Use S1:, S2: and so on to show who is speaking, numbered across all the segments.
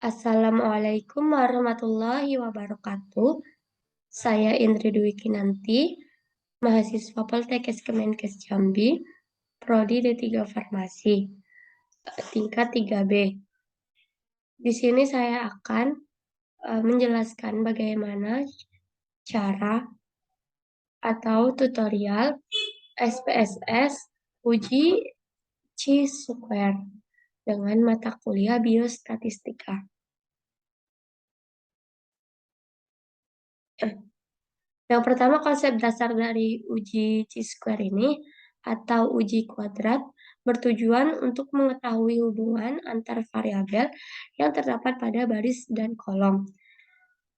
S1: Assalamualaikum warahmatullahi wabarakatuh. Saya Indri Dwi Kinanti, mahasiswa Poltekkes Kemenkes Jambi, Prodi D3 Farmasi, tingkat 3B. Di sini saya akan menjelaskan bagaimana cara atau tutorial SPSS uji chi-square dengan mata kuliah biostatistika. Yang pertama, konsep dasar dari uji chi-square ini atau uji kuadrat bertujuan untuk mengetahui hubungan antar variabel yang terdapat pada baris dan kolom.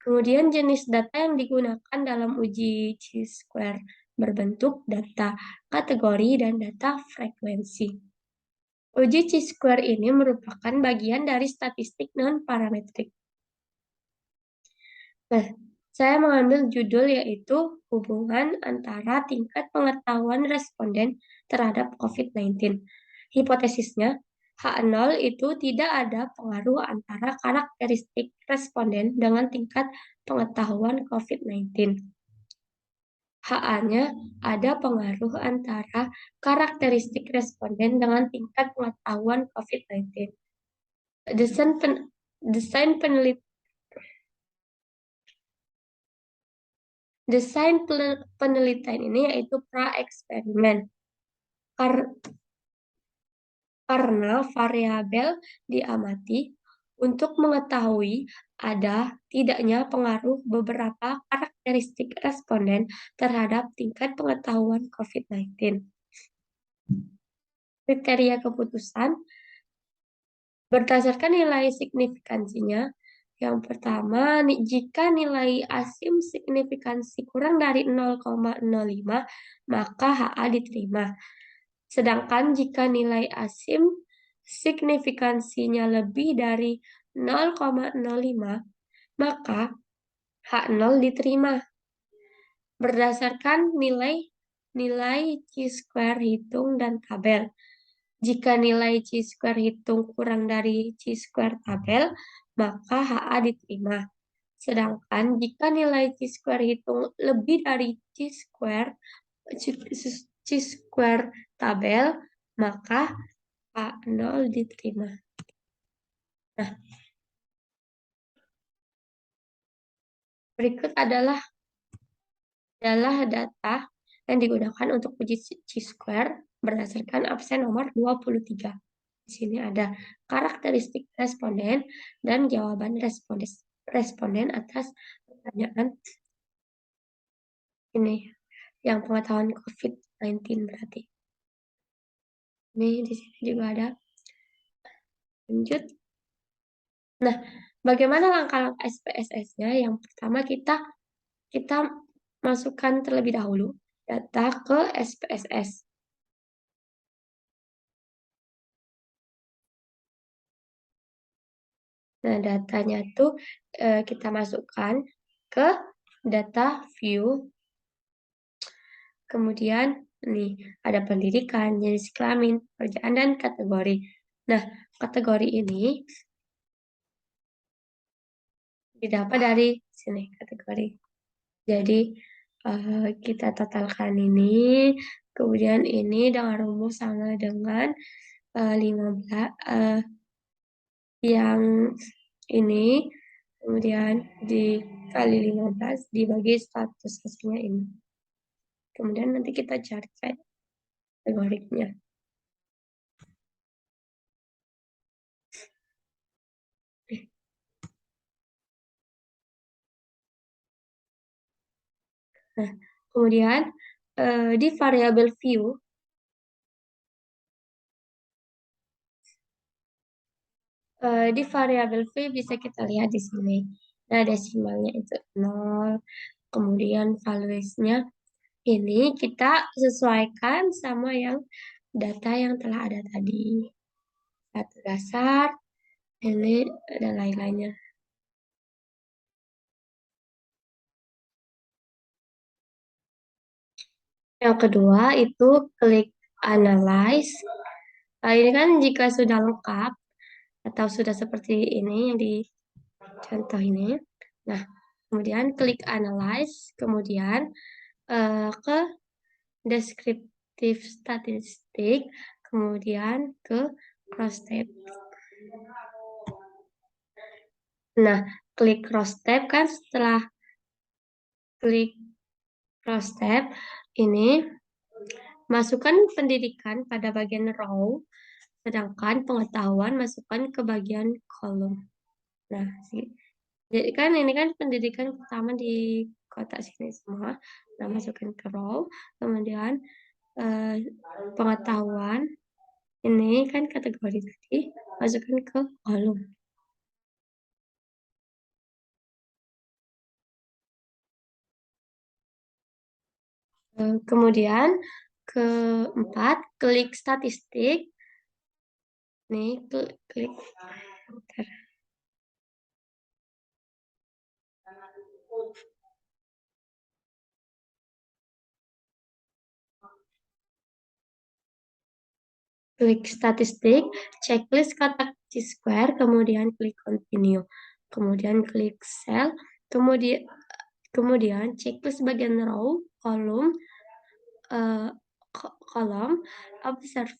S1: Kemudian jenis data yang digunakan dalam uji chi-square berbentuk data kategori dan data frekuensi. Uji chi-square ini merupakan bagian dari statistik non-parametrik. Nah, saya mengambil judul yaitu hubungan antara tingkat pengetahuan responden terhadap COVID-19. Hipotesisnya, H0 itu tidak ada pengaruh antara karakteristik responden dengan tingkat pengetahuan COVID-19. HA-nya ada pengaruh antara karakteristik responden dengan tingkat pengetahuan COVID-19. Desain penelitian ini yaitu pra-eksperimen. Karena variabel diamati untuk mengetahui ada tidaknya pengaruh beberapa karakteristik responden terhadap tingkat pengetahuan COVID-19. Kriteria keputusan berdasarkan nilai signifikansinya. Yang pertama, jika nilai asim signifikansi kurang dari 0,05, maka HA diterima. Sedangkan jika nilai asim signifikansinya lebih dari 0,05, maka H0 diterima. Berdasarkan nilai chi-square hitung dan tabel. Jika nilai chi-square hitung kurang dari chi-square tabel, maka HA diterima. Sedangkan jika nilai chi-square hitung lebih dari chi-square tabel, maka H0 diterima. Nah, berikut adalah data yang digunakan untuk uji chi-square berdasarkan absen nomor 23. Di sini ada karakteristik responden dan jawaban responden atas pertanyaan ini yang pengetahuan COVID-19 berarti. Ini di sini juga ada. Lanjut. Nah, bagaimana langkah-langkah SPSS-nya? Yang pertama kita masukkan terlebih dahulu data ke SPSS. Nah, datanya tuh kita masukkan ke data view. Kemudian nih ada pendidikan, jenis kelamin, pekerjaan, dan kategori. Nah, kategori ini didapat dari sini kategori. Jadi kita totalkan ini, kemudian ini dengan rumus sama dengan 15 yang ini, kemudian dikali 15 dibagi status hasilnya ini. Kemudian nanti kita cari kategorinya. Nah, kemudian di variabel view bisa kita lihat di sini. Nah, desimalnya itu 0. Kemudian valuesnya ini kita sesuaikan sama yang data yang telah ada tadi. Satu dasar, ini dan lain-lainnya. Yang kedua itu klik analyze. Nah, ini kan jika sudah lengkap atau sudah seperti ini yang contoh ini. Nah, kemudian klik analyze, kemudian ke deskriptif statistik, kemudian ke cross tab. Nah, klik cross tab kan setelah klik cross tab ini masukkan pendidikan pada bagian row, sedangkan pengetahuan masukkan ke bagian kolom. Nah, jadi kan ini kan pendidikan pertama di kotak sini semua. Nah, masukkan ke row, kemudian pengetahuan ini kan kategori tadi, masukkan ke kolom. Kemudian keempat, klik statistik. Nih, klik. Bentar. Klik statistik, checklist kotak Chi-square, kemudian klik continue. Kemudian klik cell, kemudian checklist bagian row, kolom, eh, kolom, observed,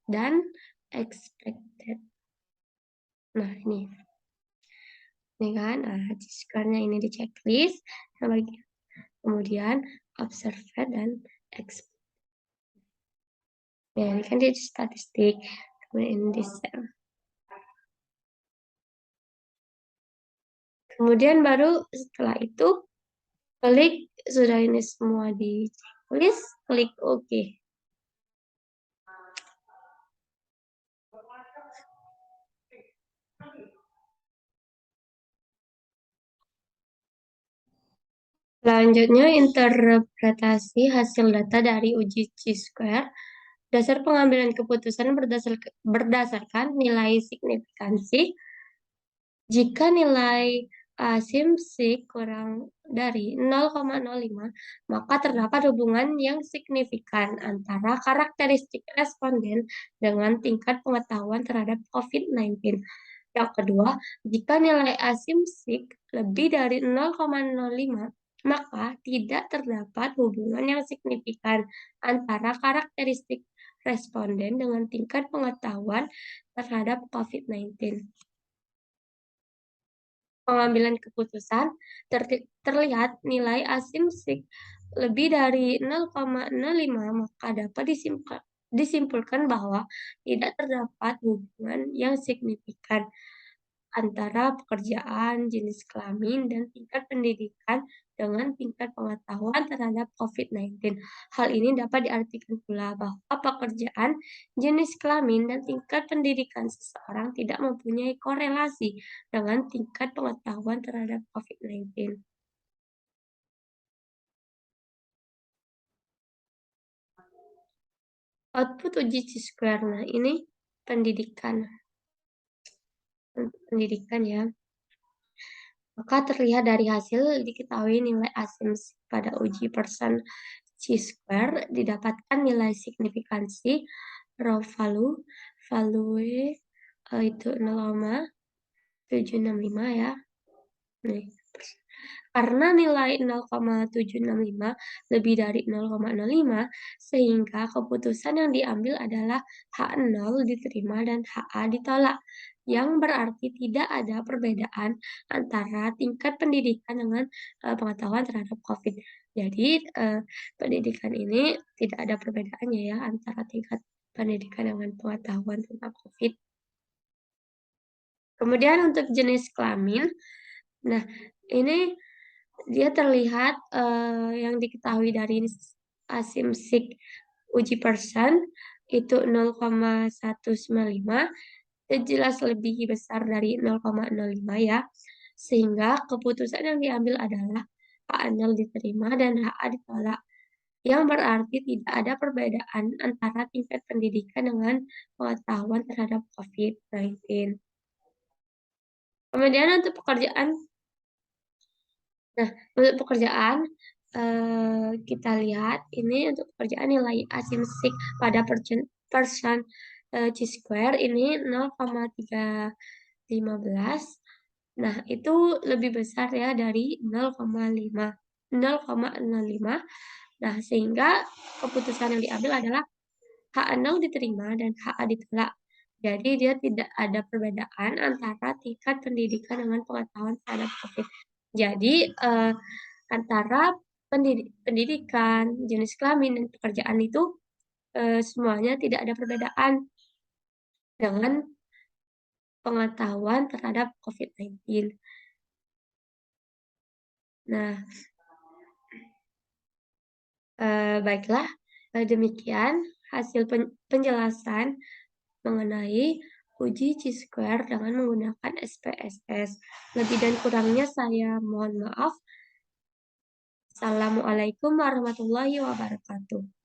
S1: dan expected. Nah, ini kan, Chi-square-nya ini di checklist, kemudian observed dan expected. Ya, ini kan di statistik, kemudian ini di cell. Kemudian baru setelah itu klik sudah ini semua di checklist, klik OK. Selanjutnya interpretasi hasil data dari uji Chi-square. Dasar pengambilan keputusan berdasarkan nilai signifikansi. Jika nilai Simpson kurang dari 0,05, maka terdapat hubungan yang signifikan antara karakteristik responden dengan tingkat pengetahuan terhadap COVID-19. Yang kedua, jika nilai Simpson lebih dari 0,05, maka tidak terdapat hubungan yang signifikan antara karakteristik responden dengan tingkat pengetahuan terhadap COVID-19. Pengambilan keputusan terlihat nilai Simpson lebih dari 0,05, maka dapat disimpulkan bahwa tidak terdapat hubungan yang signifikan antara pekerjaan, jenis kelamin, dan tingkat pendidikan dengan tingkat pengetahuan terhadap COVID-19. Hal ini dapat diartikan pula bahwa pekerjaan, jenis kelamin, dan tingkat pendidikan seseorang tidak mempunyai korelasi dengan tingkat pengetahuan terhadap COVID-19. Output uji Chi-square. Nah, ini pendidikan. Pendidikan ya. Maka terlihat dari hasil diketahui nilai asumsi pada uji person Chi-square didapatkan nilai signifikansi raw value itu 0,765 ya. Nih. Karena nilai 0,765 lebih dari 0,05, sehingga keputusan yang diambil adalah H0 diterima dan HA ditolak, yang berarti tidak ada perbedaan antara tingkat pendidikan dengan pengetahuan terhadap COVID. Jadi, pendidikan ini tidak ada perbedaannya ya antara tingkat pendidikan dengan pengetahuan tentang COVID. Kemudian untuk jenis kelamin, nah ini dia terlihat yang diketahui dari asimsik uji person itu 0,195, jelas lebih besar dari 0,05 ya. Sehingga keputusan yang diambil adalah H0 diterima dan HA ditolak. Yang berarti tidak ada perbedaan antara tingkat pendidikan dengan pengetahuan terhadap COVID-19. Kemudian untuk pekerjaan, untuk pekerjaan kita lihat ini untuk pekerjaan nilai asymmetric pada person Chi-square ini 0,315, Nah, itu lebih besar ya dari 0,05. Nah, sehingga keputusan yang diambil adalah H0 diterima dan HA ditolak. Jadi dia tidak ada perbedaan antara tingkat pendidikan dengan pengetahuan terhadap Covid. Jadi, antara pendidikan, jenis kelamin, dan pekerjaan itu, semuanya tidak ada perbedaan dengan pengetahuan terhadap COVID-19. Nah, baiklah, demikian hasil penjelasan mengenai uji Chi-square dengan menggunakan SPSS. Lebih dan kurangnya saya mohon maaf. Assalamualaikum warahmatullahi wabarakatuh.